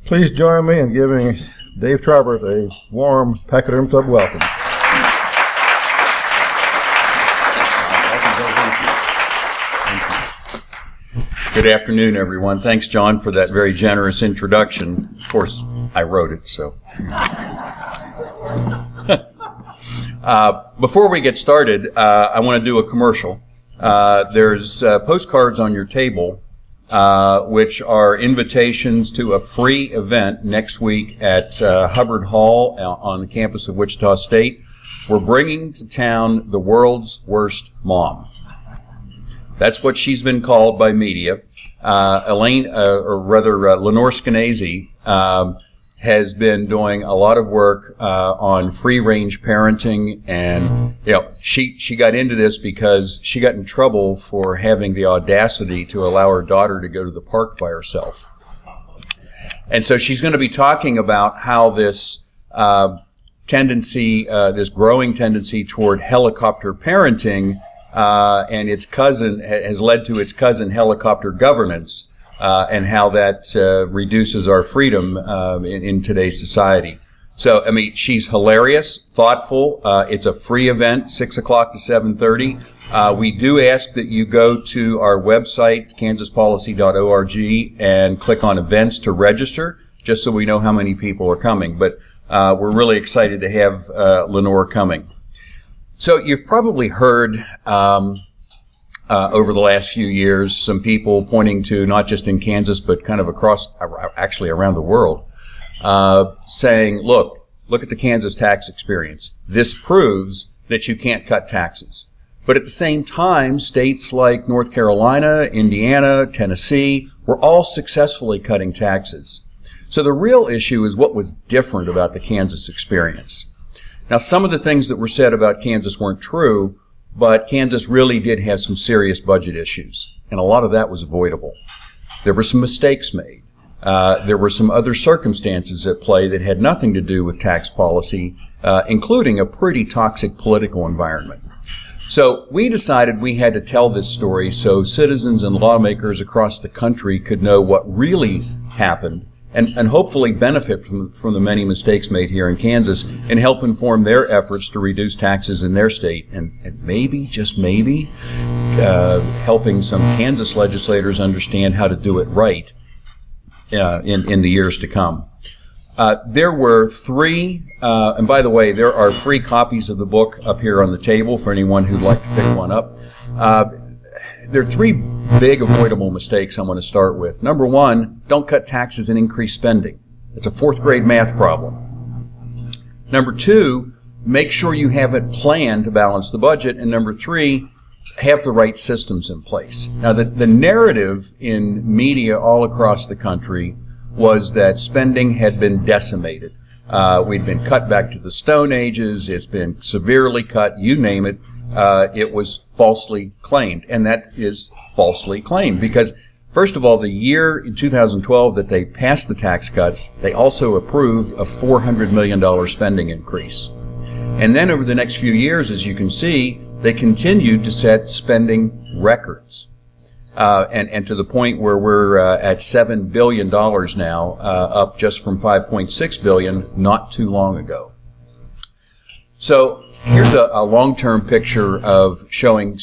Please join me in giving Dave Trabert a warm Pachyderm Club welcome. Good afternoon, everyone. Thanks, John, for that very generous introduction. Of course, I wrote it, so. Before we get started, I want to do a commercial. There's postcards on your table, which are invitations to a free event next week at Hubbard Hall on the campus of Wichita State. We're bringing to town the world's worst mom. That's what she's been called by media. Lenore Skenazy has been doing a lot of work on free-range parenting, and she got into this because she got in trouble for having the audacity to allow her daughter to go to the park by herself. And so she's going to be talking about how this this growing tendency toward helicopter parenting and its cousin has led to its cousin helicopter governance, and how that reduces our freedom in today's society. So, I mean, she's hilarious, thoughtful. It's a free event, 6 o'clock to 7:30. We do ask that you go to our website, kansaspolicy.org, and click on events to register, just so we know how many people are coming. But we're really excited to have Lenore coming. So you've probably heard over the last few years some people pointing to, not just in Kansas, but kind of actually around the world, saying, look at the Kansas tax experience. This proves that you can't cut taxes. But at the same time, states like North Carolina, Indiana, Tennessee were all successfully cutting taxes. So the real issue is what was different about the Kansas experience. Now, some of the things that were said about Kansas weren't true, but Kansas really did have some serious budget issues, and a lot of that was avoidable. There were some mistakes made. There were some other circumstances at play that had nothing to do with tax policy, including a pretty toxic political environment. So we decided we had to tell this story so citizens and lawmakers across the country could know what really happened, and hopefully benefit from the many mistakes made here in Kansas and help inform their efforts to reduce taxes in their state, and maybe, just maybe, helping some Kansas legislators understand how to do it right in the years to come. There were three, and by the way, there are free copies of the book up here on the table for anyone who'd like to pick one up. There are three big avoidable mistakes I want to start with. Number one, don't cut taxes and increase spending. It's a fourth grade math problem. Number two, make sure you have it planned to balance the budget. And number three, have the right systems in place. Now, the narrative in media all across the country was that spending had been decimated. We'd been cut back to the Stone Ages. It's been severely cut. You name it. It was falsely claimed, and that is falsely claimed because, first of all, the year in 2012 that they passed the tax cuts, they also approved a $400 million spending increase. And then over the next few years, as you can see, they continued to set spending records, and to the point where we're at $7 billion now, up just from $5.6 billion not too long ago. So here's a long-term picture of showing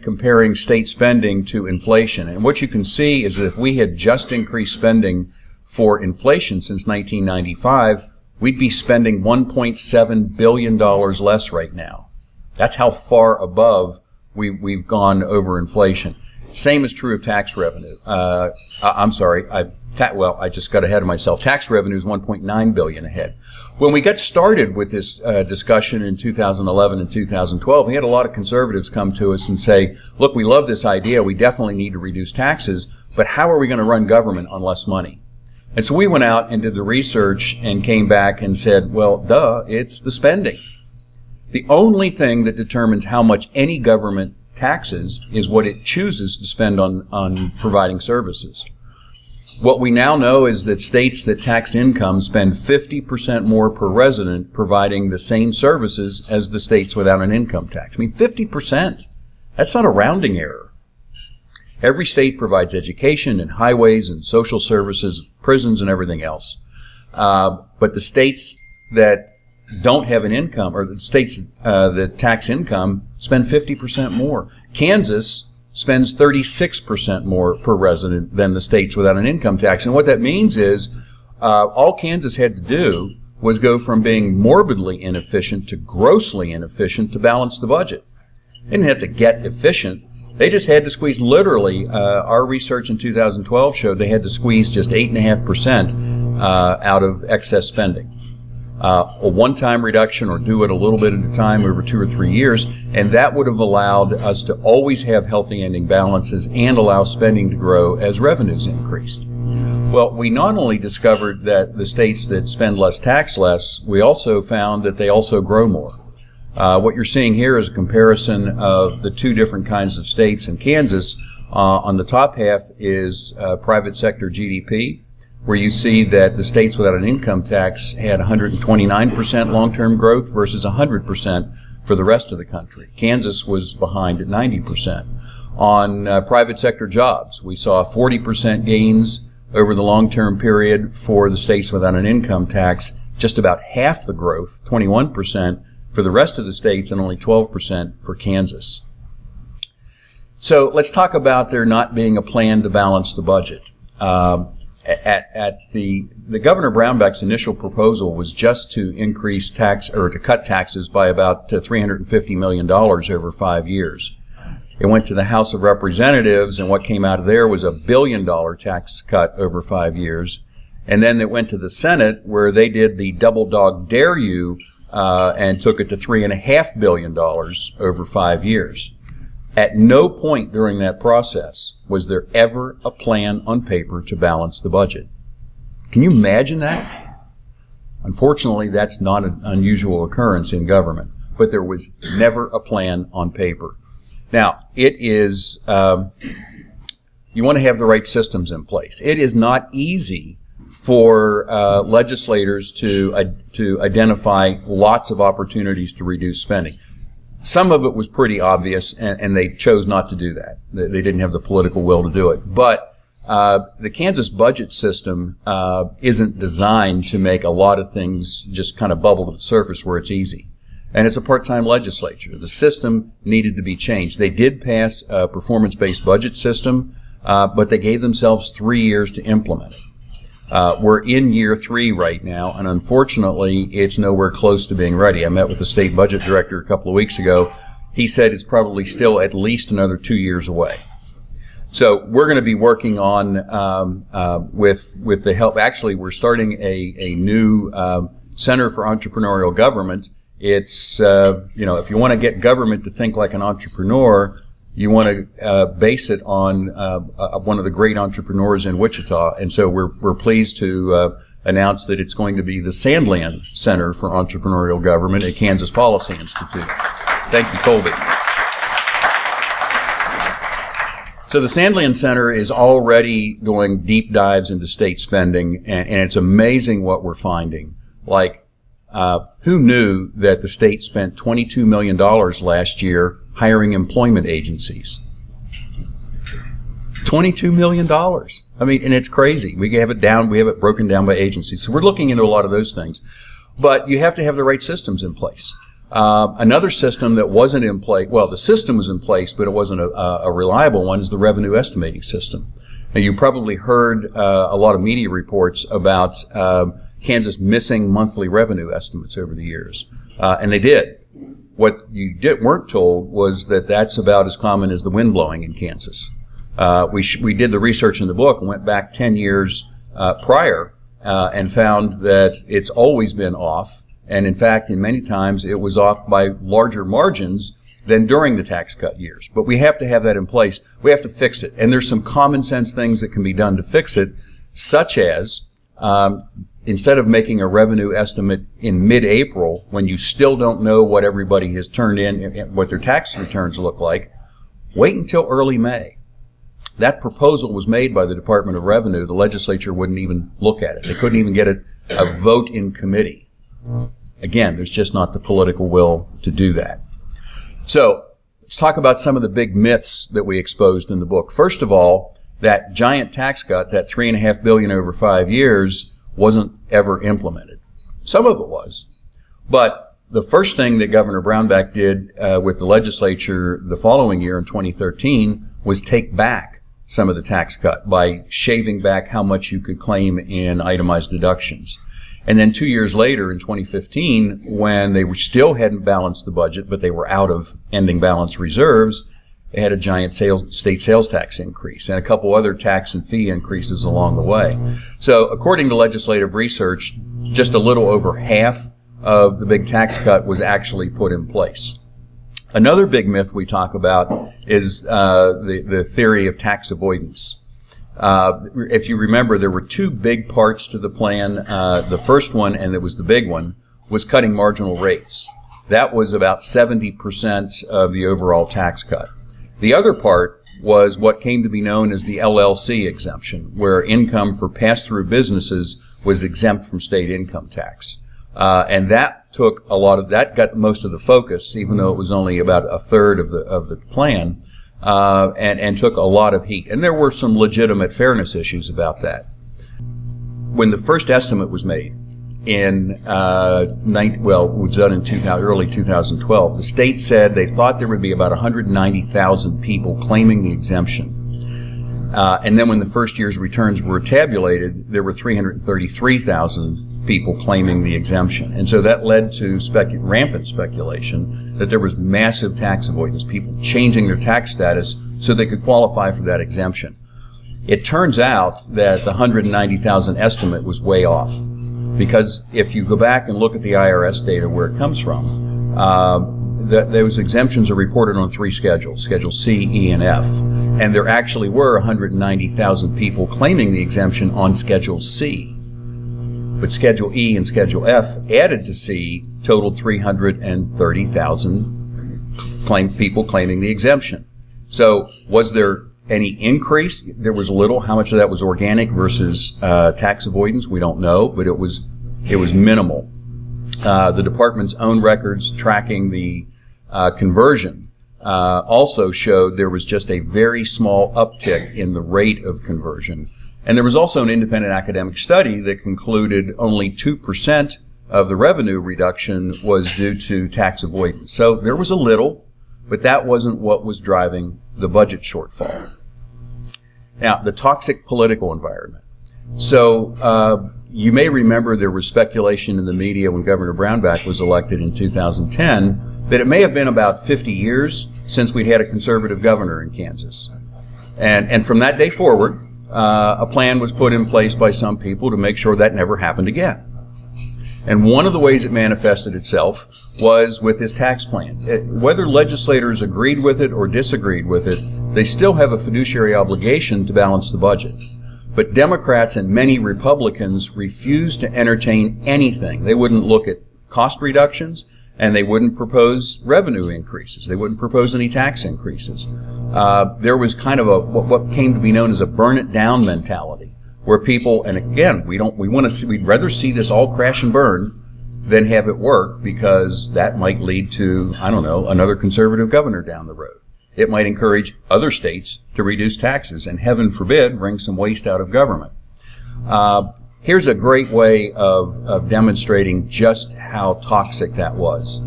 comparing state spending to inflation. And what you can see is that if we had just increased spending for inflation since 1995, we'd be spending $1.7 billion less right now. That's how far above we've gone over inflation. Same is true of tax revenue. I'm sorry, I just got ahead of myself. Tax revenue is $1.9 billion ahead. When we got started with this discussion in 2011 and 2012, we had a lot of conservatives come to us and say, look, we love this idea. We definitely need to reduce taxes, but how are we going to run government on less money? And so we went out and did the research and came back and said, well, it's the spending. The only thing that determines how much any government taxes is what it chooses to spend on providing services. What we now know is that states that tax income spend 50% more per resident providing the same services as the states without an income tax. I mean, 50%. That's not a rounding error. Every state provides education and highways and social services, prisons and everything else. But the states that don't have an income, or the states that tax income, spend 50% more. Kansas spends 36% more per resident than the states without an income tax. And what that means is all Kansas had to do was go from being morbidly inefficient to grossly inefficient to balance the budget. They didn't have to get efficient. They just had to squeeze, literally, our research in 2012 showed they had to squeeze just 8.5% out of excess spending. A one-time reduction, or do it a little bit at a time over 2 or 3 years, and that would have allowed us to always have healthy ending balances and allow spending to grow as revenues increased. Well, we not only discovered that the states that spend less tax less, we also found that they also grow more. What you're seeing here is a comparison of the two different kinds of states in Kansas. On the top half is private sector GDP, where you see that the states without an income tax had 129% long-term growth versus 100% for the rest of the country. Kansas was behind at 90%. On private sector jobs, we saw 40% gains over the long-term period for the states without an income tax, just about half the growth, 21%, for the rest of the states and only 12% for Kansas. So let's talk about there not being a plan to balance the budget. At the Governor Brownback's initial proposal was just to increase tax, or to cut taxes by about $350 million over 5 years. It went to the House of Representatives, and what came out of there was $1 billion tax cut over 5 years. And then it went to the Senate, where they did the double dog dare you and took it to $3.5 billion over 5 years. At no point during that process was there ever a plan on paper to balance the budget. Can you imagine that? Unfortunately, that's not an unusual occurrence in government, but there was never a plan on paper. Now, it is, you want to have the right systems in place. It is not easy for legislators to identify lots of opportunities to reduce spending. Some of it was pretty obvious, and they chose not to do that. They didn't have the political will to do it. But the Kansas budget system isn't designed to make a lot of things just kind of bubble to the surface where it's easy. And it's a part-time legislature. The system needed to be changed. They did pass a performance-based budget system, but they gave themselves 3 years to implement it. We're in year 3 right now, and unfortunately, it's nowhere close to being ready. I met with the state budget director a couple of weeks ago. He said it's probably still at least another 2 years away. So we're going to be working on, with the help, actually, we're starting a new Center for Entrepreneurial Government. It's, if you want to get government to think like an entrepreneur, you want to base it on one of the great entrepreneurs in Wichita, and so we're pleased to announce that it's going to be the Sandland Center for Entrepreneurial Government at Kansas Policy Institute. Thank you, Colby. So the Sandland Center is already doing deep dives into state spending, and it's amazing what we're finding. Like, who knew that the state spent $22 million last year hiring employment agencies? $22 million. I mean, and it's crazy. We have it broken down by agencies. So we're looking into a lot of those things. But you have to have the right systems in place. Another system that wasn't in place, well, the system was in place, but it wasn't a reliable one, is the revenue estimating system. Now, you probably heard a lot of media reports about Kansas missing monthly revenue estimates over the years. And they did. What you weren't told was that that's about as common as the wind blowing in Kansas. We did the research in the book and went back 10 years prior and found that it's always been off. And in fact, in many times, it was off by larger margins than during the tax cut years. But we have to have that in place. We have to fix it. And there's some common sense things that can be done to fix it, such as instead of making a revenue estimate in mid-April when you still don't know what everybody has turned in, what their tax returns look like, wait until early May. That proposal was made by the Department of Revenue. The legislature wouldn't even look at it. They couldn't even get a vote in committee. Again, there's just not the political will to do that. So let's talk about some of the big myths that we exposed in the book. First of all, that giant tax cut, that $3.5 billion over 5 years, wasn't ever implemented. Some of it was. But the first thing that Governor Brownback did with the legislature the following year in 2013 was take back some of the tax cut by shaving back how much you could claim in itemized deductions. And then 2 years later, in 2015, when they still hadn't balanced the budget, but they were out of ending balance reserves, they had a giant state sales tax increase and a couple other tax and fee increases along the way. So according to legislative research, just a little over half of the big tax cut was actually put in place. Another big myth we talk about is the theory of tax avoidance. If you remember, there were two big parts to the plan. The first one, and it was the big one, was cutting marginal rates. That was about 70% of the overall tax cut. The other part was what came to be known as the LLC exemption, where income for pass-through businesses was exempt from state income tax. And that took a lot of, that got most of the focus, even though it was only about a third of the plan, and took a lot of heat. And there were some legitimate fairness issues about that. When the first estimate was made it was done in early 2012, the state said they thought there would be about 190,000 people claiming the exemption. And then when the first year's returns were tabulated, there were 333,000 people claiming the exemption. And so that led to rampant speculation that there was massive tax avoidance, people changing their tax status so they could qualify for that exemption. It turns out that the 190,000 estimate was way off, because if you go back and look at the IRS data where it comes from, those exemptions are reported on three schedules, Schedule C, E, and F. And there actually were 190,000 people claiming the exemption on Schedule C. But Schedule E and Schedule F added to C totaled 330,000 people claiming the exemption. So was there any increase? There was a little. How much of that was organic versus tax avoidance? We don't know, but it was minimal. The department's own records tracking the conversion also showed there was just a very small uptick in the rate of conversion. And there was also an independent academic study that concluded only 2% of the revenue reduction was due to tax avoidance. So there was a little, but that wasn't what was driving the budget shortfall. Now, the toxic political environment. So you may remember there was speculation in the media when Governor Brownback was elected in 2010 that it may have been about 50 years since we'd had a conservative governor in Kansas. And from that day forward, a plan was put in place by some people to make sure that never happened again. And one of the ways it manifested itself was with this tax plan. Whether legislators agreed with it or disagreed with it, they still have a fiduciary obligation to balance the budget. But Democrats and many Republicans refused to entertain anything. They wouldn't look at cost reductions, and they wouldn't propose revenue increases. They wouldn't propose any tax increases. There was kind of what came to be known as a burn it down mentality, where people, and again, we'd rather see this all crash and burn than have it work, because that might lead to, another conservative governor down the road. It might encourage other states to reduce taxes, and heaven forbid, bring some waste out of government. Here's a great way of demonstrating just how toxic that was.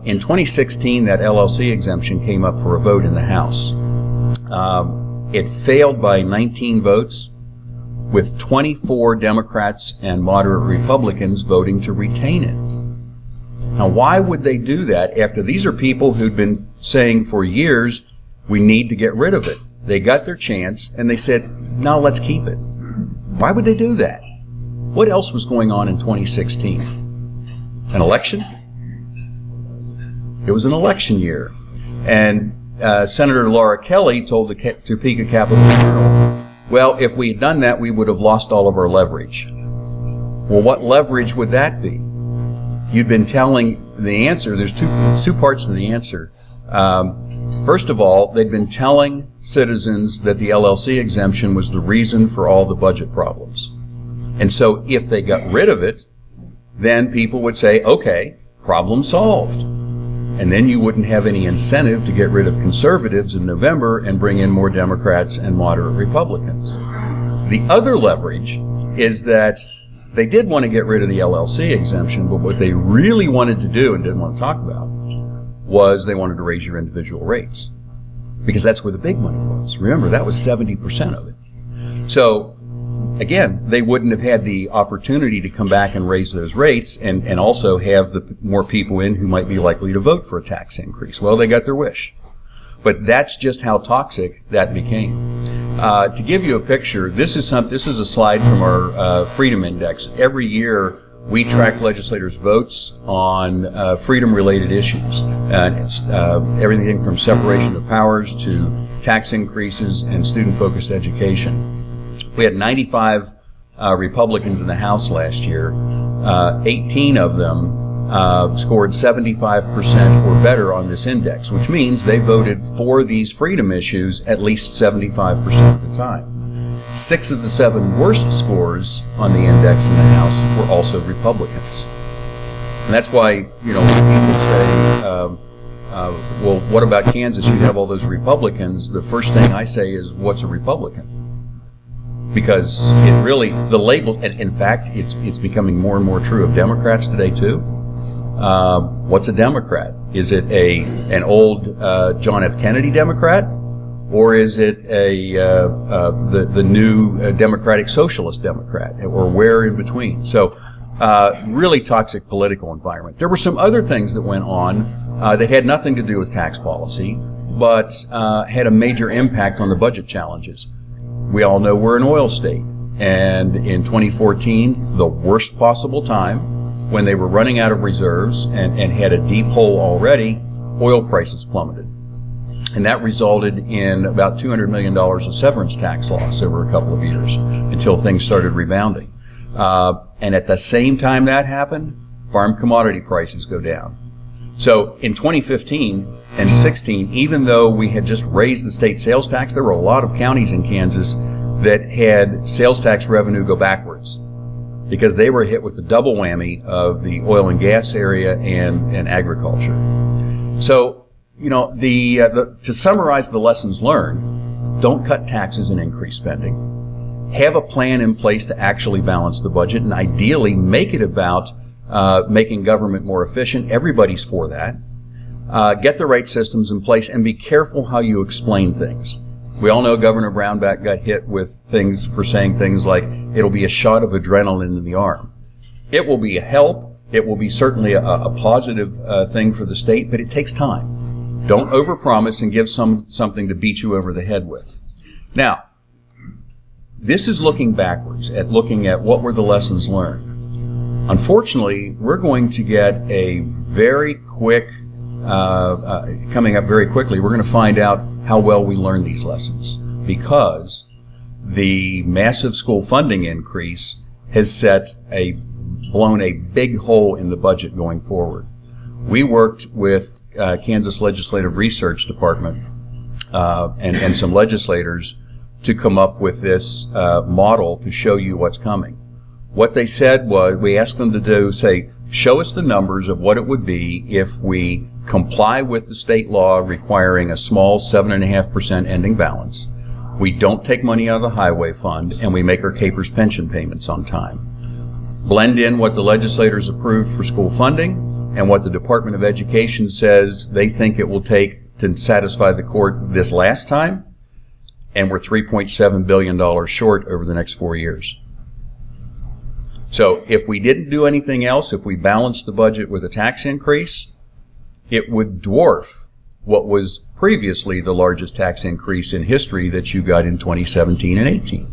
In 2016, that LLC exemption came up for a vote in the House. It failed by 19 votes, with 24 Democrats and moderate Republicans voting to retain it. Now, why would they do that after these are people who'd been saying for years, we need to get rid of it? They got their chance, and they said, no, let's keep it. Why would they do that? What else was going on in 2016? An election? It was an election year. And Senator Laura Kelly told the Topeka Capitol Journal, well, if we had done that, we would have lost all of our leverage. Well, what leverage would that be? You'd been telling the answer. There's two parts to the answer. First of all, they'd been telling citizens that the LLC exemption was the reason for all the budget problems. And so if they got rid of it, then people would say, okay, problem solved. and then you wouldn't have any incentive to get rid of conservatives in November and bring in more Democrats and moderate Republicans. The other leverage is that they did want to get rid of the LLC exemption, but what they really wanted to do and didn't want to talk about was they wanted to raise your individual rates, because that's where the big money was. Remember, that was 70% of it. So again, they wouldn't have had the opportunity to come back and raise those rates and also have the more people in who might be likely to vote for a tax increase. Well, they got their wish. But that's just how toxic that became. To give you a picture, this is a slide from our Freedom Index. Every year, we track legislators' votes on freedom-related issues. And it's everything from separation of powers to tax increases and student-focused education. We had 95 Republicans in the House last year. 18 of them scored 75% or better on this index, which means they voted for these freedom issues at least 75% of the time. 6 of the 7 worst scores on the index in the House were also Republicans. And that's why, when people say, well, what about Kansas? You have all those Republicans. The first thing I say is, what's a Republican? Because it really, the label, and in fact, it's becoming more and more true of Democrats today too. What's a Democrat? Is it an old John F. Kennedy Democrat, or is it the new Democratic Socialist Democrat, or where in between? So, really toxic political environment. There were some other things that went on that had nothing to do with tax policy, but had a major impact on the budget challenges. We all know we're an oil state, and in 2014, the worst possible time, when they were running out of reserves and had a deep hole already, oil prices plummeted. And that resulted in about $200 million of severance tax loss over a couple of years until things started rebounding. And at the same time that happened, farm commodity prices go down. So in 2015 and 16, even though we had just raised the state sales tax, there were a lot of counties in Kansas that had sales tax revenue go backwards because they were hit with the double whammy of the oil and gas area and agriculture. So, to summarize the lessons learned, don't cut taxes and increase spending. Have a plan in place to actually balance the budget, and ideally make it about making government more efficient. Everybody's for that. Get the right systems in place and be careful how you explain things. We all know Governor Brownback got hit with things for saying things like, it'll be a shot of adrenaline in the arm. It will be a help. It will be certainly a positive thing for the state, but it takes time. Don't overpromise and give something to beat you over the head with. Now, this is looking backwards at looking at what were the lessons learned. Unfortunately, we're going to get a very quick, coming up very quickly, we're going to find out how well we learned these lessons, because the massive school funding increase has blown a big hole in the budget going forward. We worked with Kansas Legislative Research Department and some legislators to come up with this model to show you what's coming. What they said was, we asked them to show us the numbers of what it would be if we comply with the state law requiring a small 7.5% ending balance, we don't take money out of the highway fund, and we make our CAPERS pension payments on time. Blend in what the legislators approved for school funding and what the Department of Education says they think it will take to satisfy the court this last time, and we're $3.7 billion short over the next 4 years. So if we didn't do anything else, if we balanced the budget with a tax increase, it would dwarf what was previously the largest tax increase in history that you got in 2017 and 18.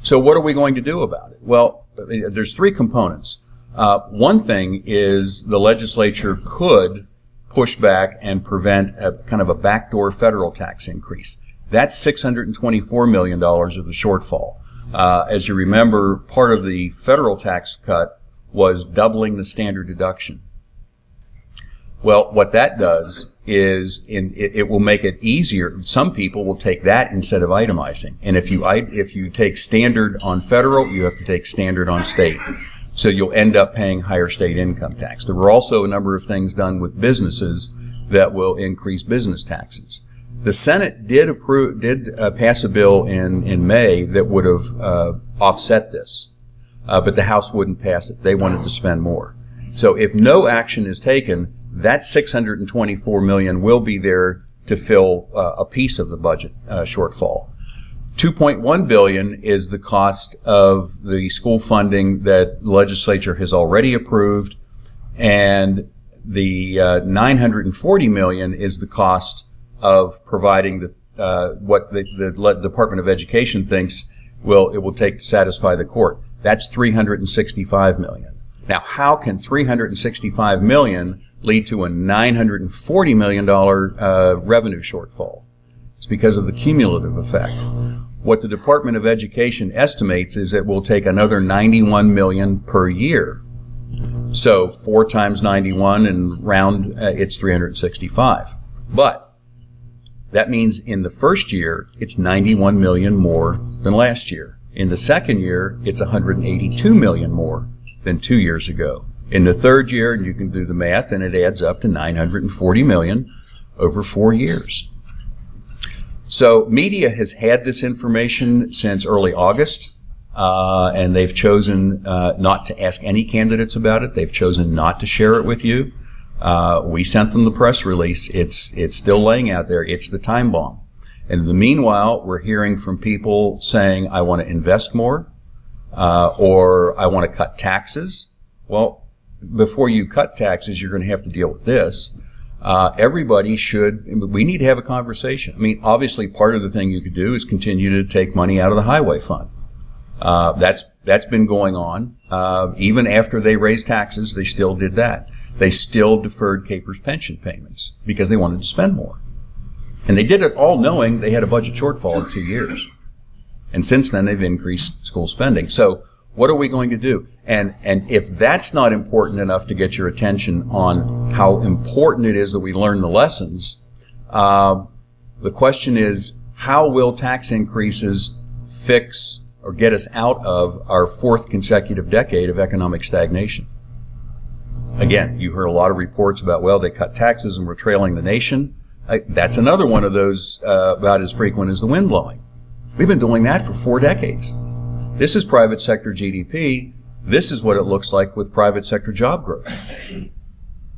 So what are we going to do about it? Well, there's 3 components. One thing is the legislature could push back and prevent a kind of a backdoor federal tax increase. That's $624 million of the shortfall. As you remember, part of the federal tax cut was doubling the standard deduction. Well, what that does is it will make it easier. Some people will take that instead of itemizing. And if you take standard on federal, you have to take standard on state. So you'll end up paying higher state income tax. There were also a number of things done with businesses that will increase business taxes. The Senate did pass a bill in May that would have offset this, but the House wouldn't pass it. They wanted to spend more. So if no action is taken, that $624 million will be there to fill a piece of the budget shortfall. $2.1 billion is the cost of the school funding that the legislature has already approved, and the $940 million is the cost of providing what the Department of Education thinks it will take to satisfy the court. That's $365 million. Now, how can $365 million lead to a $940 million revenue shortfall? It's because of the cumulative effect. What the Department of Education estimates is it will take another $91 million per year. So 4 times 91 and round, it's 365. But that means in the first year, it's $91 million more than last year. In the second year, it's $182 million more than 2 years ago. In the third year, and you can do the math, and it adds up to $940 million over 4 years. So media has had this information since early August, and they've chosen not to ask any candidates about it. They've chosen not to share it with you. We sent them the press release. It's still laying out there. It's the time bomb. And in the meanwhile, we're hearing from people saying, I want to invest more, or I want to cut taxes. Well, before you cut taxes, you're going to have to deal with this. We need to have a conversation. I mean, obviously part of the thing you could do is continue to take money out of the highway fund. That's been going on. Even after they raised taxes, they still did that. They still deferred Capers pension payments because they wanted to spend more. And they did it all knowing they had a budget shortfall in 2 years. And since then, they've increased school spending. So what are we going to do? And if that's not important enough to get your attention on how important it is that we learn the lessons, the question is, how will tax increases fix or get us out of our 4th consecutive decade of economic stagnation? Again, you heard a lot of reports about, well, they cut taxes and we're trailing the nation. That's another one of those about as frequent as the wind blowing. We've been doing that for 4 decades. This is private sector GDP. This is what it looks like with private sector job growth.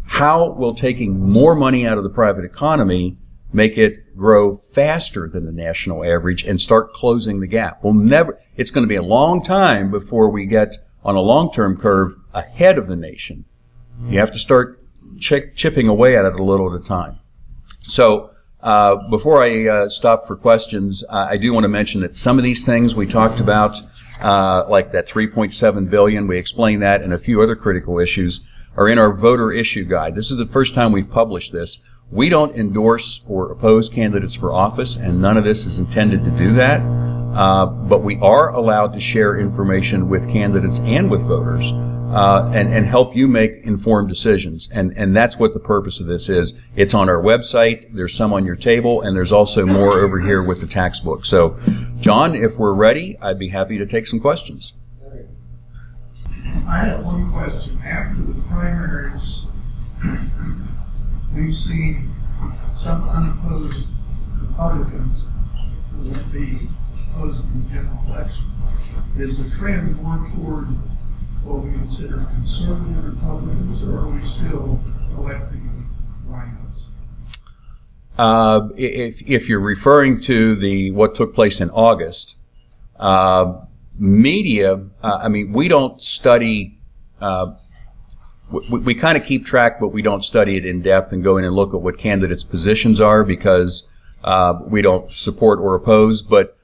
How will taking more money out of the private economy make it grow faster than the national average and start closing the gap? It's going to be a long time before we get on a long-term curve ahead of the nation. You have to start chipping away at it a little at a time. So before I stop for questions, I do want to mention that some of these things we talked about, like that $3.7 billion, we explained that, and a few other critical issues are in our voter issue guide. This is the first time we've published this. We don't endorse or oppose candidates for office, and none of this is intended to do that. But we are allowed to share information with candidates and with voters, and help you make informed decisions. And that's what the purpose of this is. It's on our website. There's some on your table, and there's also more over here with the tax book. So, John, if we're ready, I'd be happy to take some questions. I have one question. After the primaries, we've seen some unopposed Republicans who will be opposing the general election. Is the trend more toward what we consider conservative Republicans, or are we still electing rhinos? If you're referring to what took place in August, media, we don't study, we kind of keep track, but we don't study it in depth and go in and look at what candidates' positions are because we don't support or oppose. But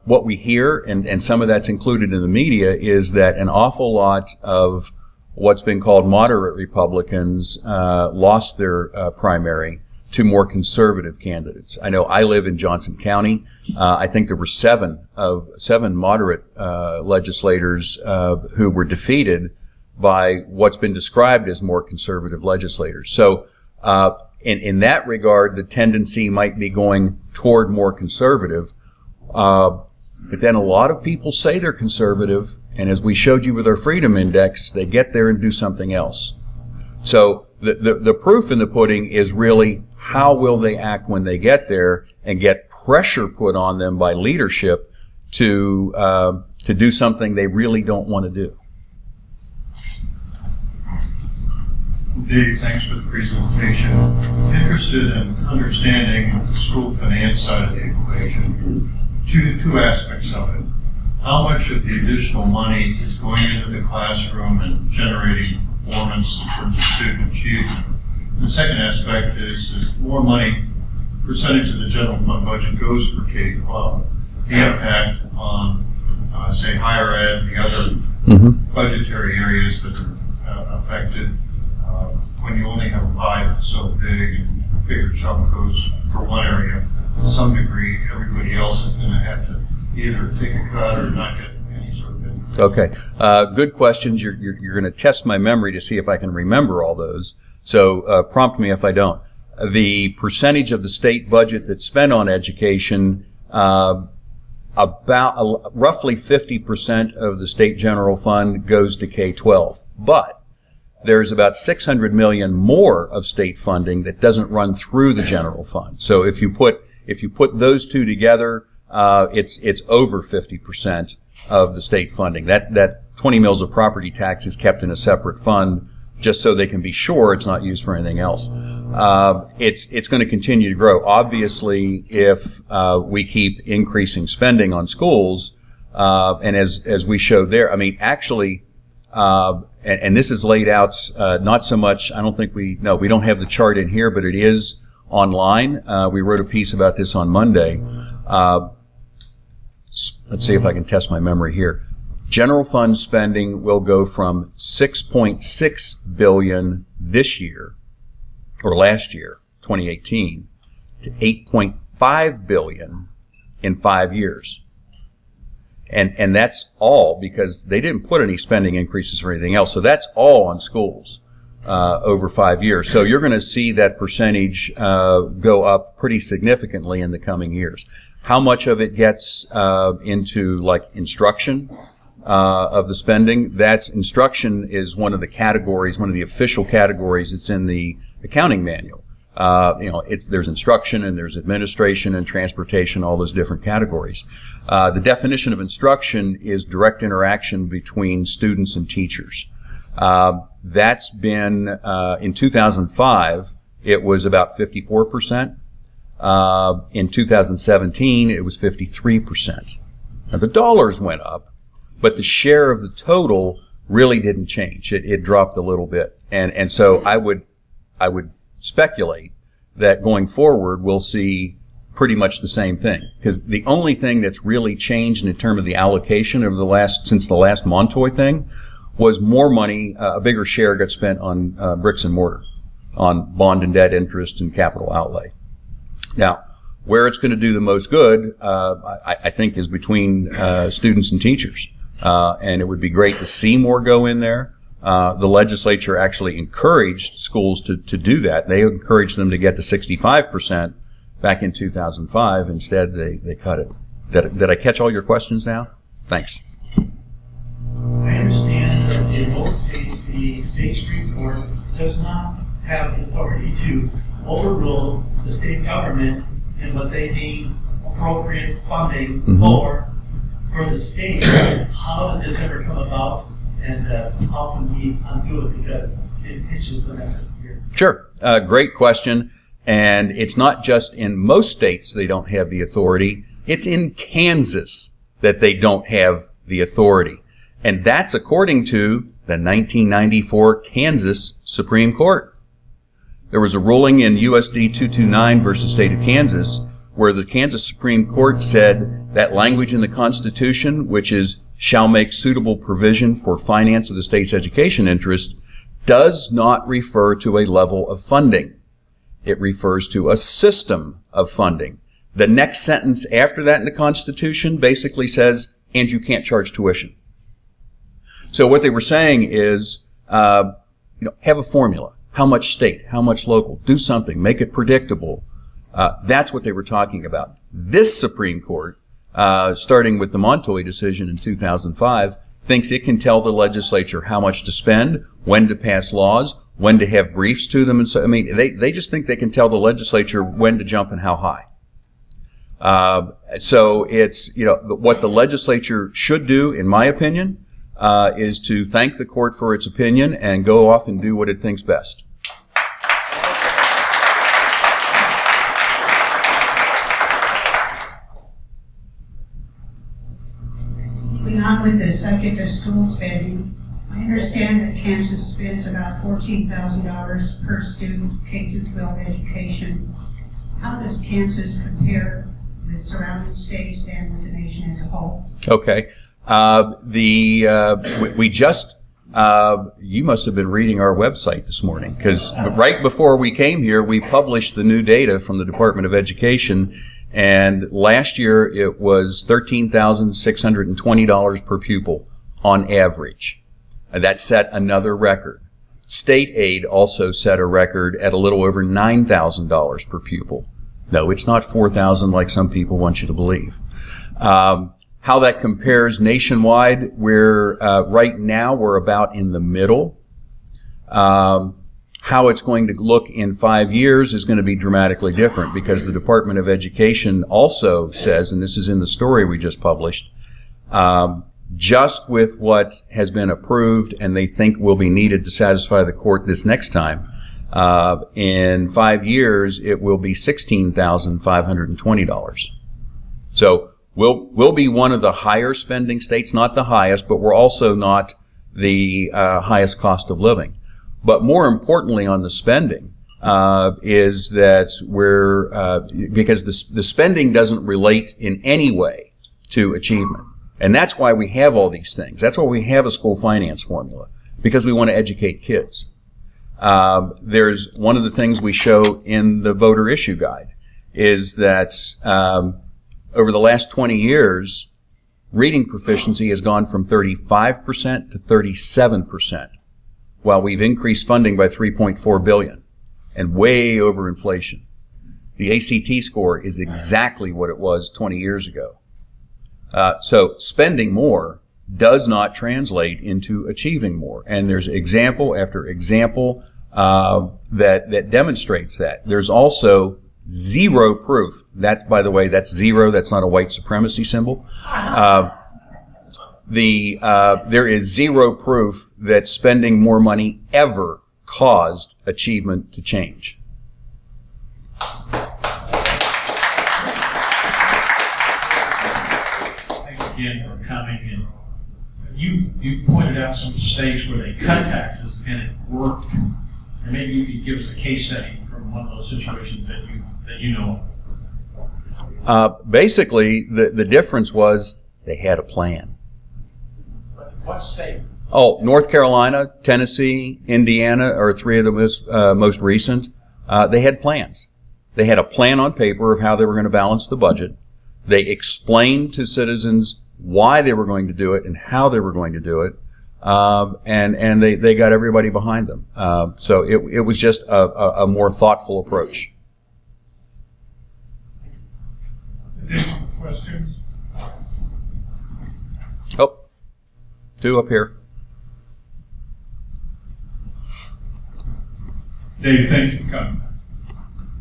what we hear, and some of that's included in the media, is that an awful lot of what's been called moderate Republicans lost their primary to more conservative candidates. I know I live in Johnson County. I think there were seven moderate legislators who were defeated by what's been described as more conservative legislators. So in that regard, the tendency might be going toward more conservative. But then a lot of people say they're conservative And as we showed you with our Freedom Index, they get there and do something else. So the proof in the pudding is really how will they act when they get there and get pressure put on them by leadership to do something they really don't want to do. Dave, thanks for the presentation. Interested in understanding the school finance side of the equation. Two aspects of it. How much of the additional money is going into the classroom and generating performance in terms of student achievement? And the second aspect is more money, percentage of the general fund budget goes for K-12. The impact on, say, higher ed, the other budgetary areas that are affected when you only have a pie that's so big and a bigger chunk goes for one area. To some degree, everybody else is going to have to either take a cut or not get any sort of benefit. Okay. Good questions. You're going to test my memory to see if I can remember all those. So prompt me if I don't. The percentage of the state budget that's spent on education, about roughly 50% of the state general fund goes to K-12. But there's about $600 million more of state funding that doesn't run through the general fund. So if you put those two together, it's over 50% of the state funding. That 20 mills of property tax is kept in a separate fund just so they can be sure it's not used for anything else. It's going to continue to grow. Obviously, if we keep increasing spending on schools, and as we showed there, I mean, actually, and this is laid out not so much. I don't think we don't have the chart in here, but it is online. We wrote a piece about this on Monday. Let's see if I can test my memory here. General fund spending will go from $6.6 billion this year, or last year, 2018, to $8.5 billion in 5 years. And that's all because they didn't put any spending increases or anything else. So that's all on schools over 5 years. So you're going to see that percentage go up pretty significantly in the coming years. How much of it gets into like instruction of the spending? That's instruction is one of the categories, one of the official categories that's in the accounting manual. There's instruction and there's administration and transportation, all those different categories. The definition of instruction is direct interaction between students and teachers. That's been, in 2005, it was about 54%. In 2017, it was 53%. Now, the dollars went up, but the share of the total really didn't change. It dropped a little bit. And so I would speculate that going forward we'll see pretty much the same thing, because the only thing that's really changed in terms of the allocation since the last Montoy thing was more money, a bigger share got spent on bricks and mortar, on bond and debt interest and capital outlay. Now, where it's going to do the most good, I think, is between students and teachers, and it would be great to see more go in there. The legislature actually encouraged schools to do that. They encouraged them to get to 65% back in 2005. Instead, they cut it. Did I catch all your questions now? Thanks. I understand that in most states, the state Supreme Court does not have the authority to overrule the state government in what they deem appropriate funding for the state. How did this ever come about? And how can we undo it, because it hitches the next year? Sure. Great question. And it's not just in most states they don't have the authority. It's in Kansas that they don't have the authority. And that's according to the 1994 Kansas Supreme Court. There was a ruling in USD 229 versus State of Kansas where the Kansas Supreme Court said that language in the Constitution, which is shall make suitable provision for finance of the state's education interest, does not refer to a level of funding. It refers to a system of funding. The next sentence after that in the Constitution basically says, and you can't charge tuition. So what they were saying is, have a formula. How much state? How much local? Do something. Make it predictable. That's what they were talking about. This Supreme Court, starting with the Montoy decision in 2005, thinks it can tell the legislature how much to spend, when to pass laws, when to have briefs to them, and so, I mean, they just think they can tell the legislature when to jump and how high. So it's, what the legislature should do, in my opinion, is to thank the court for its opinion and go off and do what it thinks best. Moving on with the subject of school spending, I understand that Kansas spends about $14,000 per student K-12 education. How does Kansas compare with surrounding states and with the nation as a whole? Okay. We just, you must have been reading our website this morning, because right before we came here, we published the new data from the Department of Education, and last year it was $13,620 per pupil on average. And that set another record. State aid also set a record at a little over $9,000 per pupil. No, it's not $4,000 like some people want you to believe. How that compares nationwide, right now we're about in the middle. How it's going to look in 5 years is going to be dramatically different, because the Department of Education also says, and this is in the story we just published, just with what has been approved and they think will be needed to satisfy the court this next time, in 5 years it will be $16,520. So we'll be one of the higher spending states, not the highest, but we're also not the highest cost of living. But more importantly on the spending is that because the spending doesn't relate in any way to achievement. And that's why we have all these things. That's why we have a school finance formula, because we want to educate kids. There's one of the things we show in the voter issue guide is that over the last 20 years, reading proficiency has gone from 35% to 37%, while we've increased funding by $3.4 billion and way over inflation. The ACT score is exactly what it was 20 years ago. So spending more does not translate into achieving more. And there's example after example that demonstrates that. There's also zero proof. That's, by the way, that's zero. That's not a white supremacy symbol. There is zero proof that spending more money ever caused achievement to change. Thanks again for coming in. You pointed out some states where they cut taxes and it worked. And maybe you could give us a case study from one of those situations that you know of. Basically, the difference was they had a plan. What state? Oh, North Carolina, Tennessee, Indiana are three of the most recent. They had plans. They had a plan on paper of how they were going to balance the budget. They explained to citizens why they were going to do it and how they were going to do it, and they got everybody behind them. So it was just a more thoughtful approach. Additional questions? Oh, two up here. Dave, thank you for coming.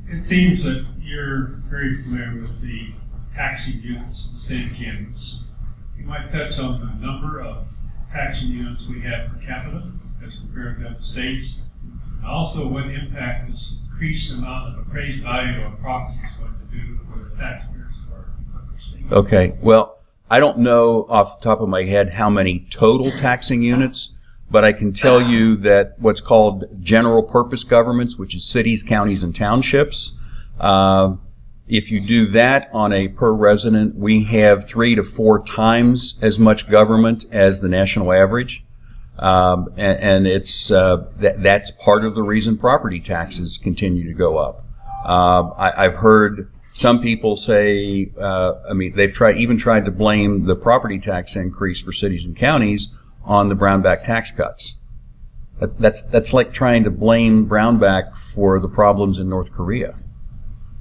It seems that you're very familiar with the taxing units in the state of Kansas. You might touch on the number of taxing units we have per capita as compared to other states, and also what impact this increased amount of appraised value of property is going to do for the taxpayers of our state. Okay, well, I don't know off the top of my head how many total taxing units, but I can tell you that what's called general purpose governments, which is cities, counties, and townships, if you do that on a per resident, we have 3 to 4 times as much government as the national average. And it's that's part of the reason property taxes continue to go up. I've heard some people say, they've tried to blame the property tax increase for cities and counties on the Brownback tax cuts. That's like trying to blame Brownback for the problems in North Korea.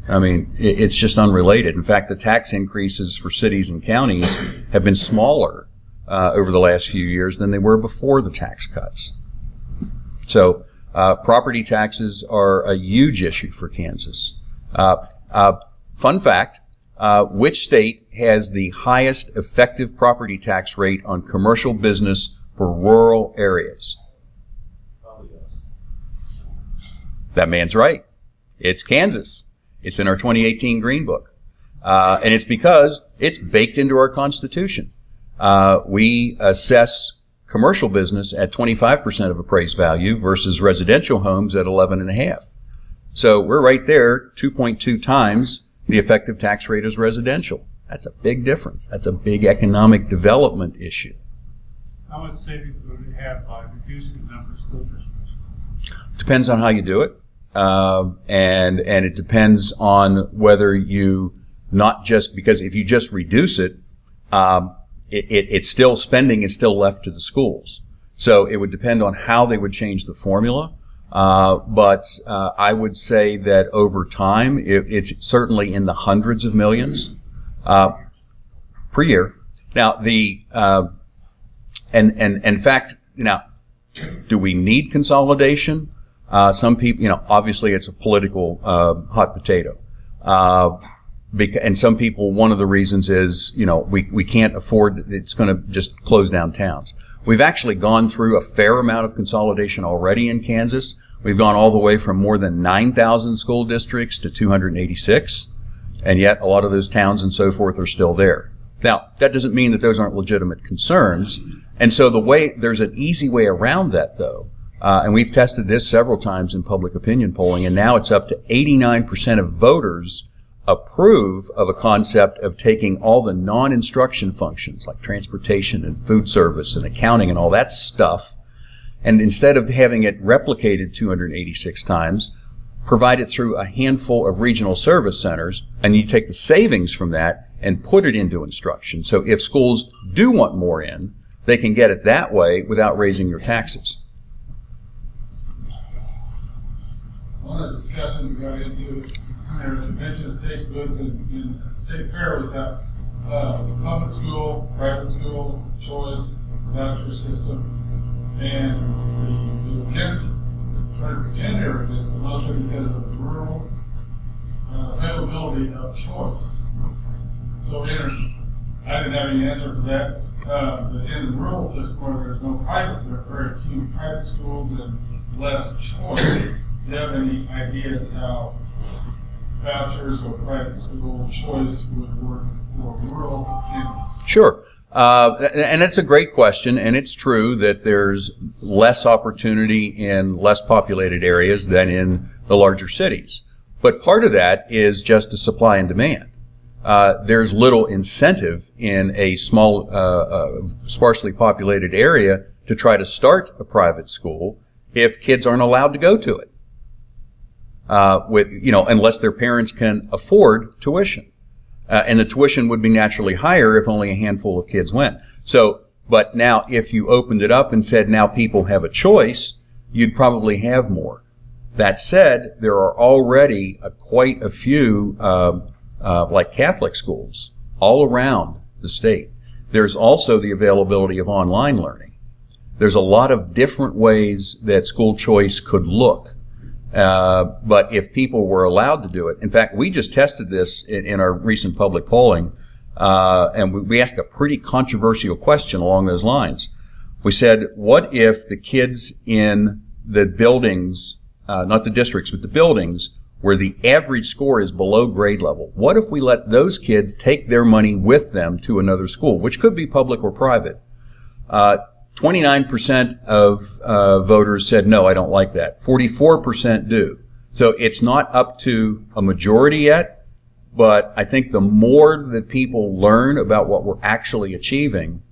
I mean, it's just unrelated. In fact, the tax increases for cities and counties have been smaller over the last few years than they were before the tax cuts. So property taxes are a huge issue for Kansas. Fun fact, which state has the highest effective property tax rate on commercial business for rural areas? That man's right. It's Kansas. It's in our 2018 Green Book. And it's because it's baked into our Constitution. We assess commercial business at 25% of appraised value versus residential homes at 11.5%. So we're right there, 2.2 times the effective tax rate as residential. That's a big difference. That's a big economic development issue. How much savings would it have by reducing the number of school districts? Depends on how you do it. And it depends on whether you not just, because if you just reduce it, it's still, spending is still left to the schools. So it would depend on how they would change the formula. But I would say that over time, it's certainly in the hundreds of millions per year. Now, and in fact, do we need consolidation? Some people, obviously it's a political hot potato. And some people, one of the reasons is, we can't afford, it's going to just close down towns. We've actually gone through a fair amount of consolidation already in Kansas. We've gone all the way from more than 9,000 school districts to 286, and yet a lot of those towns and so forth are still there. Now, that doesn't mean that those aren't legitimate concerns. And so there's an easy way around that, though. And we've tested this several times in public opinion polling, and now it's up to 89% of voters approve of a concept of taking all the non-instruction functions like transportation and food service and accounting and all that stuff, and instead of having it replicated 286 times, provide it through a handful of regional service centers, and you take the savings from that and put it into instruction. So if schools do want more in, they can get it that way without raising your taxes. One of the discussions we got into, there was a mention of states moved in a state fair with that public school, private school, choice, voucher system, and the kids try to pretend here with this, mostly because of the rural availability of choice. So I didn't have any answer for that. But in the rural system where there's no private, there are very few private schools and less choice. Do you have any ideas how vouchers or private school choice would work for rural Kansas? Sure. And it's a great question, and it's true that there's less opportunity in less populated areas than in the larger cities. But part of that is just the supply and demand. There's little incentive in a small, sparsely populated area to try to start a private school if kids aren't allowed to go to it. Unless their parents can afford tuition. And the tuition would be naturally higher if only a handful of kids went. But now if you opened it up and said now people have a choice, you'd probably have more. That said, there are already quite a few, like Catholic schools all around the state. There's also the availability of online learning. There's a lot of different ways that school choice could look. But if people were allowed to do it, in fact, we just tested this in our recent public polling, and we asked a pretty controversial question along those lines. We said, what if the kids in the buildings, not the districts, but the buildings, where the average score is below grade level, what if we let those kids take their money with them to another school, which could be public or private? 29% of voters said, no, I don't like that. 44% do. So it's not up to a majority yet, but I think the more that people learn about what we're actually achieving,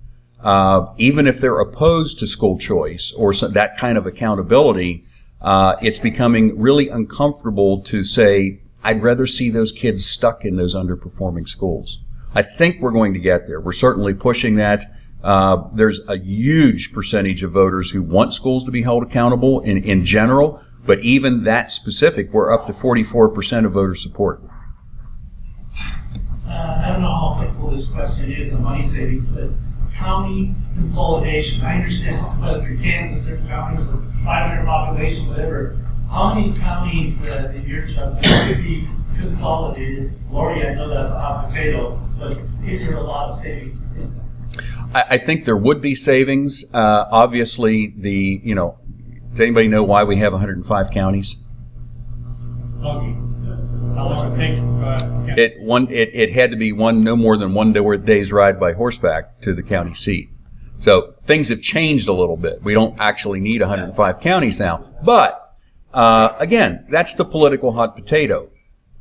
even if they're opposed to school choice or that kind of accountability, it's becoming really uncomfortable to say, I'd rather see those kids stuck in those underperforming schools. I think we're going to get there. We're certainly pushing that. There's a huge percentage of voters who want schools to be held accountable in general, but even that specific, we're up to 44% of voter support. I don't know how applicable this question is on money savings, but county consolidation. I understand Western Kansas, there's counties with 500 population, whatever. How many counties in your chunk could be consolidated? Lori, I know that's a hot potato, but is there a lot of savings in that? I think there would be savings. Obviously, does anybody know why we have 105 counties? How long it takes? It had to be no more than 1 day's ride by horseback to the county seat. So things have changed a little bit. We don't actually need 105 counties now. But again, that's the political hot potato.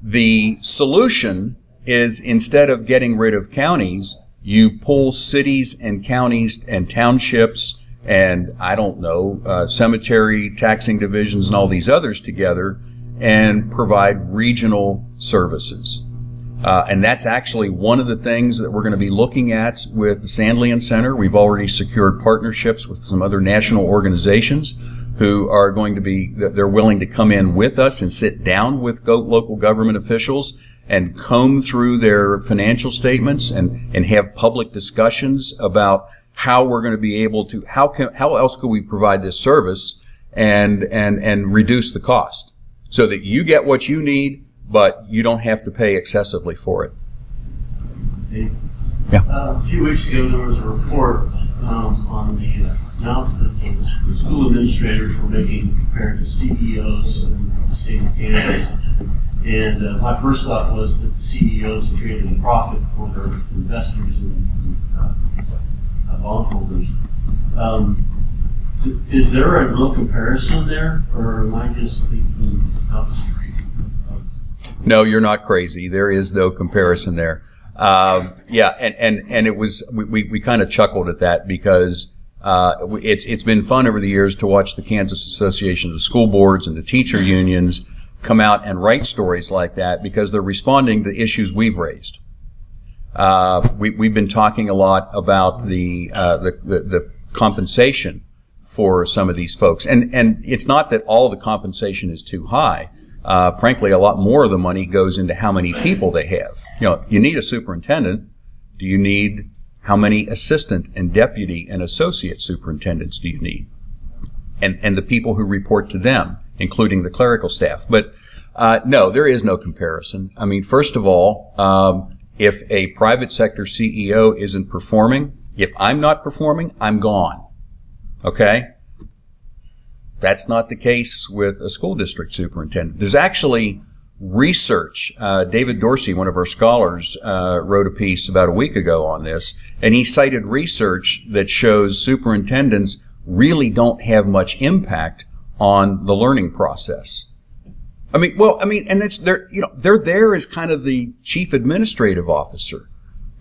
The solution is, instead of getting rid of counties, you pull cities and counties and townships and, I don't know, cemetery, taxing divisions, and all these others together and provide regional services. And that's actually one of the things that we're going to be looking at with the Sandlian Center. We've already secured partnerships with some other national organizations who are going to they're willing to come in with us and sit down with local government officials and comb through their financial statements and have public discussions about how we're going to be able to, how else could we provide this service and reduce the cost so that you get what you need, but you don't have to pay excessively for it. Yeah. A few weeks ago, there was a report on the announcement that the school administrators were making compared to CEOs in the state of Kansas. And my first thought was that the CEOs are creating profit for their investors and bondholders. Is there a real comparison there, or am I just thinking outside? No, you're not crazy. There is no comparison there. Yeah, and it was, we kind of chuckled at that because it's been fun over the years to watch the Kansas Association of School Boards and the teacher unions come out and write stories like that because they're responding to issues we've raised. We've been talking a lot about the compensation for some of these folks, and it's not that all the compensation is too high. Frankly, a lot more of the money goes into how many people they have. You need a superintendent. Do you need how many assistant and deputy and associate superintendents do you need? And the people who report to them, including the clerical staff. But no, there is no comparison. I mean, first of all, if a private sector CEO isn't performing, if I'm not performing, I'm gone. Okay? That's not the case with a school district superintendent. There's actually research. David Dorsey, one of our scholars, wrote a piece about a week ago on this, and he cited research that shows superintendents really don't have much impact on the learning process. And they're there as kind of the chief administrative officer.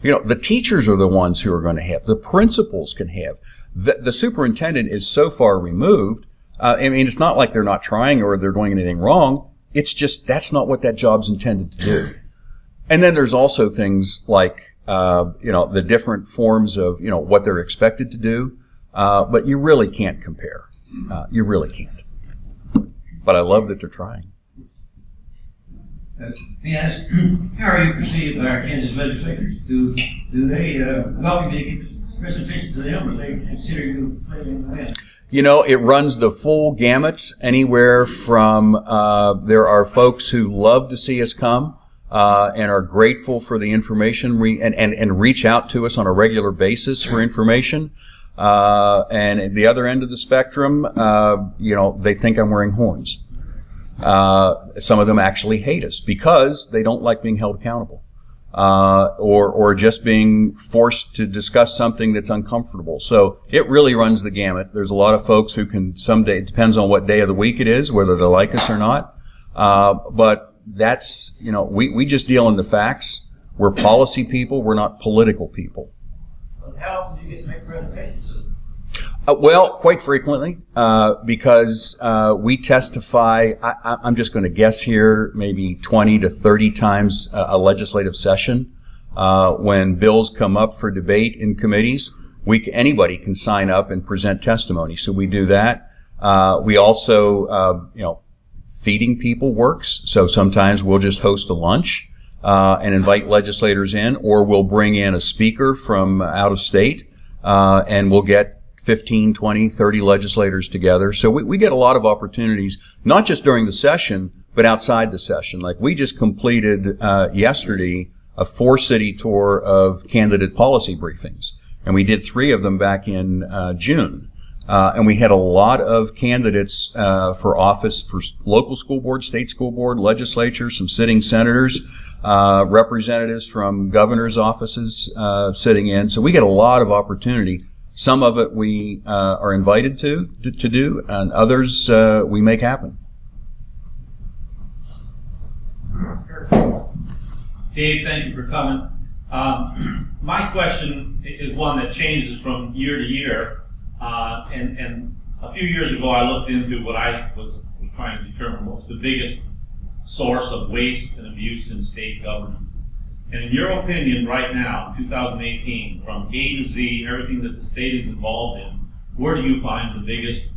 The teachers are the ones who are going to have, the principals can have. The superintendent is so far removed. It's not like they're not trying or they're doing anything wrong. It's just that's not what that job's intended to do. And then there's also things like, the different forms of, what they're expected to do. But you really can't compare. You really can't. But I love that they're trying. May I ask, how are you perceived by our Kansas legislators? Do they welcome the presentation to them, or do they consider you playing the land? It runs the full gamut, anywhere from there are folks who love to see us come and are grateful for the information and reach out to us on a regular basis for information. And at the other end of the spectrum, they think I'm wearing horns. Some of them actually hate us because they don't like being held accountable. Or just being forced to discuss something that's uncomfortable. So it really runs the gamut. There's a lot of folks who can someday, it depends on what day of the week it is, whether they like us or not. But that's, we just deal in the facts. We're policy people. We're not political people. How often do you get to make presentations? Well, quite frequently, because we testify, I'm just going to guess here, maybe 20 to 30 times a legislative session. When bills come up for debate in committees, anybody can sign up and present testimony. So we do that. We also, feeding people works. So sometimes we'll just host a lunch and invite legislators in, or we'll bring in a speaker from out of state. and we'll get 15, 20, 30 legislators together. So we get a lot of opportunities, not just during the session, but outside the session. Like we just completed yesterday a 4-city tour of candidate policy briefings, and we did 3 of them back in June. And we had a lot of candidates for office for local school board, state school board, legislature, some sitting senators, representatives from governor's offices sitting in. So we get a lot of opportunity. Some of it we are invited to do, and others we make happen. Dave, thank you for coming. My question is one that changes from year to year. And a few years ago, I looked into what I was trying to determine what was the biggest source of waste and abuse in state government. And in your opinion, right now, 2018, from A to Z, everything that the state is involved in, where do you find the biggest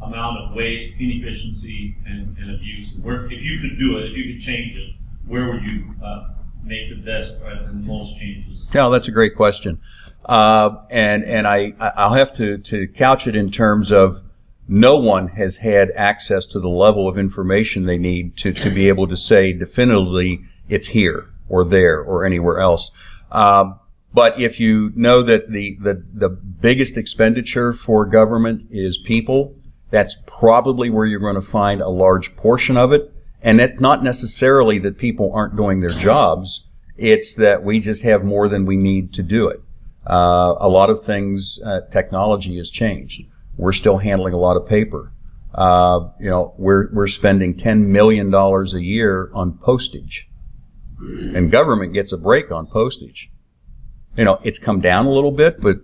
amount of waste, inefficiency, and abuse? Where, if you could do it, if you could change it, where would you make the best and most changes? Yeah, that's a great question. And I'll have to couch it in terms of no one has had access to the level of information they need to be able to say definitively it's here or there or anywhere else. But if you know that the biggest expenditure for government is people, that's probably where you're going to find a large portion of it. And that's not necessarily that people aren't doing their jobs. It's that we just have more than we need to do it. A lot of things, technology has changed. We're still handling a lot of paper. We're spending $10 million a year on postage. And government gets a break on postage. It's come down a little bit, but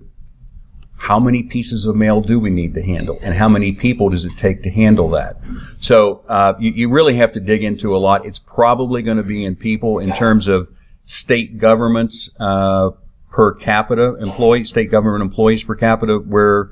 how many pieces of mail do we need to handle? And how many people does it take to handle that? So, you really have to dig into a lot. It's probably going to be in people in terms of state governments, per capita employees, state government employees per capita, where,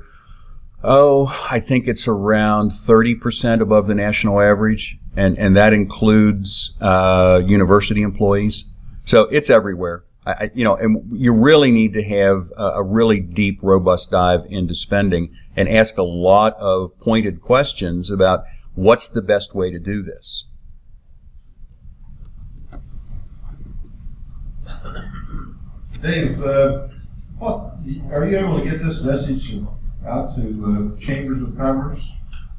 I think it's around 30% above the national average, and that includes university employees. So it's everywhere. And you really need to have a really deep, robust dive into spending and ask a lot of pointed questions about what's the best way to do this. Dave, are you able to get this message out to chambers of commerce?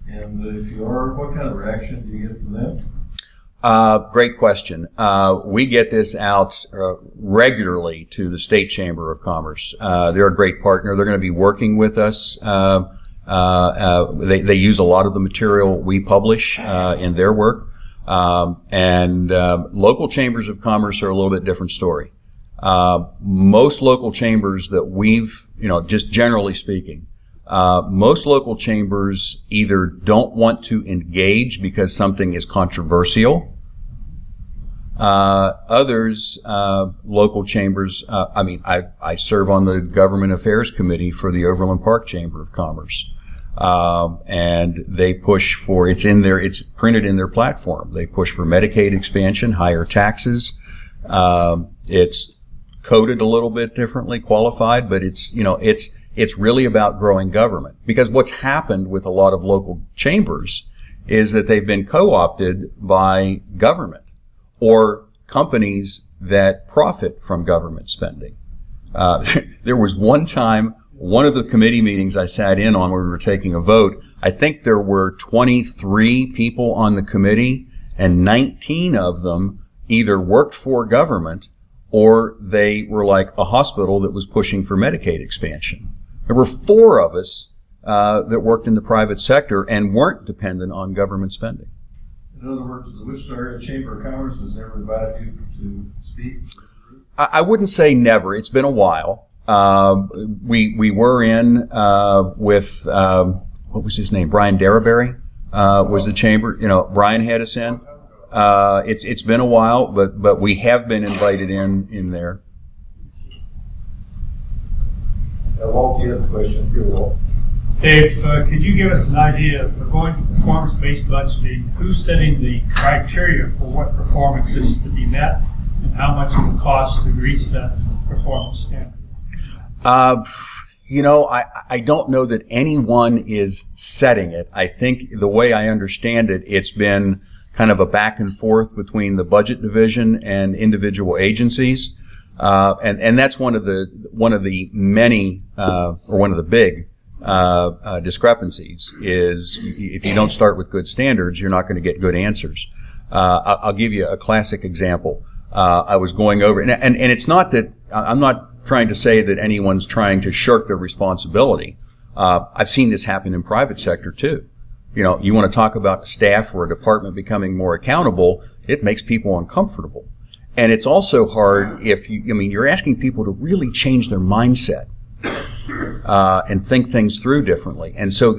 And if you are, what kind of reaction do you get from them? Great question. We get this out regularly to the State Chamber of Commerce. They're a great partner. They're going to be working with us. They use a lot of the material we publish in their work. And local chambers of commerce are a little bit different story. Most local chambers that we've, just generally speaking, most local chambers either don't want to engage because something is controversial. Others, local chambers, I serve on the Government Affairs Committee for the Overland Park Chamber of Commerce. And they push for, it's printed in their platform. They push for Medicaid expansion, higher taxes. It's coded a little bit differently, qualified, but it's really about growing government. Because what's happened with a lot of local chambers is that they've been co-opted by government or companies that profit from government spending. There was one time, one of the committee meetings I sat in on where we were taking a vote, I think there were 23 people on the committee, and 19 of them either worked for government or they were like a hospital that was pushing for Medicaid expansion. There were 4 of us that worked in the private sector and weren't dependent on government spending. In other words, the Wichita Area Chamber of Commerce has never invited you to speak? I wouldn't say never. It's been a while. We were in with what was his name? Brian Daraberry was the chamber. Brian had us in. It's been a while, but we have been invited in there. Walt, you have a question. Here, Walt. Dave, could you give us an idea, for going to performance-based budgeting, who's setting the criteria for what performance is to be met, and how much it will cost to reach that performance standard? I don't know that anyone is setting it. I think the way I understand it, it's been kind of a back and forth between the budget division and individual agencies. And that's one of the big discrepancies is if you don't start with good standards, you're not going to get good answers. I'll give you a classic example. I was going over, and it's not that I'm not trying to say that anyone's trying to shirk their responsibility. I've seen this happen in private sector too. You want to talk about staff or a department becoming more accountable, it makes people uncomfortable. And it's also hard if you're asking people to really change their mindset, and think things through differently. And so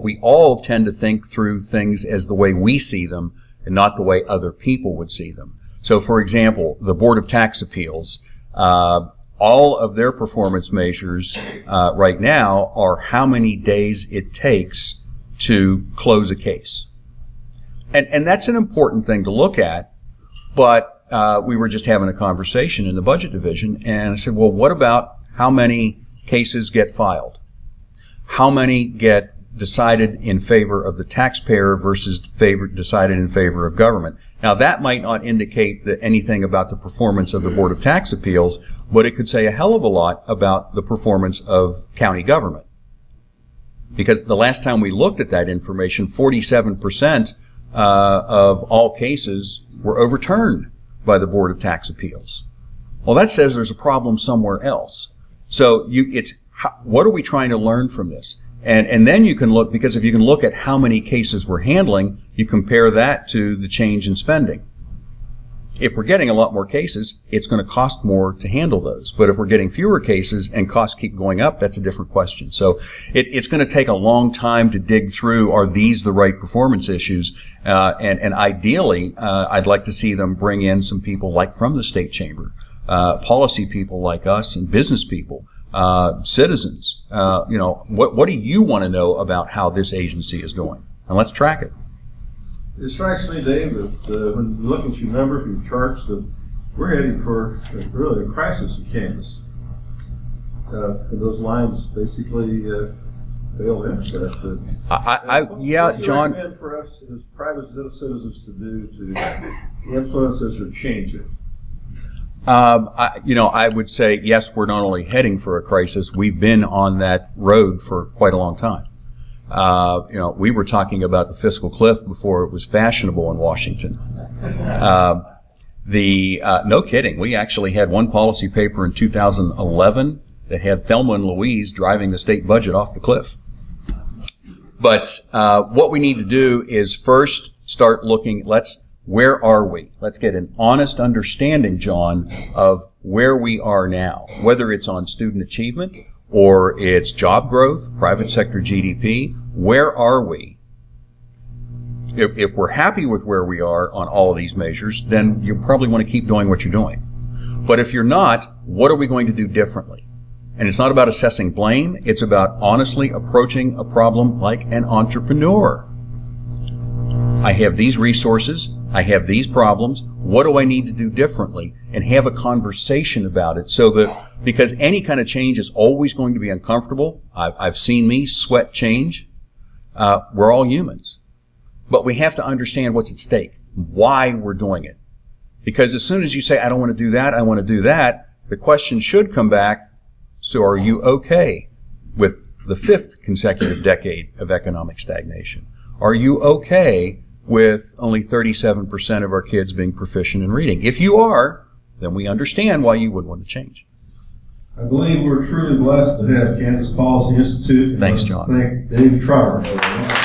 we all tend to think through things as the way we see them and not the way other people would see them. So for example, the Board of Tax Appeals, all of their performance measures, right now are how many days it takes to close a case. And that's an important thing to look at, but we were just having a conversation in the budget division, and I said, well, what about how many cases get filed? How many get decided in favor of the taxpayer versus decided in favor of government? Now, that might not indicate anything about the performance of the Board of Tax Appeals, but it could say a hell of a lot about the performance of county government. Because the last time we looked at that information, 47% of all cases were overturned by the Board of Tax Appeals. Well, that says there's a problem somewhere else. So what are we trying to learn from this? And then you can look, because if you can look at how many cases we're handling, you compare that to the change in spending. If we're getting a lot more cases, it's going to cost more to handle those. But if we're getting fewer cases and costs keep going up, that's a different question. So it's going to take a long time to dig through, are these the right performance issues? And ideally, I'd like to see them bring in some people like from the state chamber, policy people like us and business people, citizens. What do you want to know about how this agency is doing? And let's track it. It strikes me, Dave, that when you look at your numbers, your charts, that we're heading for really a crisis in Kansas. And those lines basically fail into that. What do you recommend for us as private citizens to do to influence this or change it? I would say, yes, we're not only heading for a crisis, we've been on that road for quite a long time. We were talking about the fiscal cliff before it was fashionable in Washington. No kidding. We actually had one policy paper in 2011 that had Thelma and Louise driving the state budget off the cliff. But what we need to do is first start looking, where are we? Let's get an honest understanding, John, of where we are now, whether it's on student achievement or it's job growth, private sector GDP. Where are we? If we're happy with where we are on all of these measures, then you probably want to keep doing what you're doing. But if you're not, what are we going to do differently? And it's not about assessing blame. It's about honestly approaching a problem like an entrepreneur. I have these resources. I have these problems. What do I need to do differently? And have a conversation about it because any kind of change is always going to be uncomfortable. I've seen me sweat change. We're all humans. But we have to understand what's at stake, why we're doing it. Because as soon as you say, I don't want to do that, I want to do that, the question should come back, so are you okay with the 5th consecutive decade of economic stagnation? Are you okay with only 37% of our kids being proficient in reading? If you are, then we understand why you would want to change. I believe we're truly blessed to have Kansas Policy Institute. Thanks, John. Thank Dave Trabert.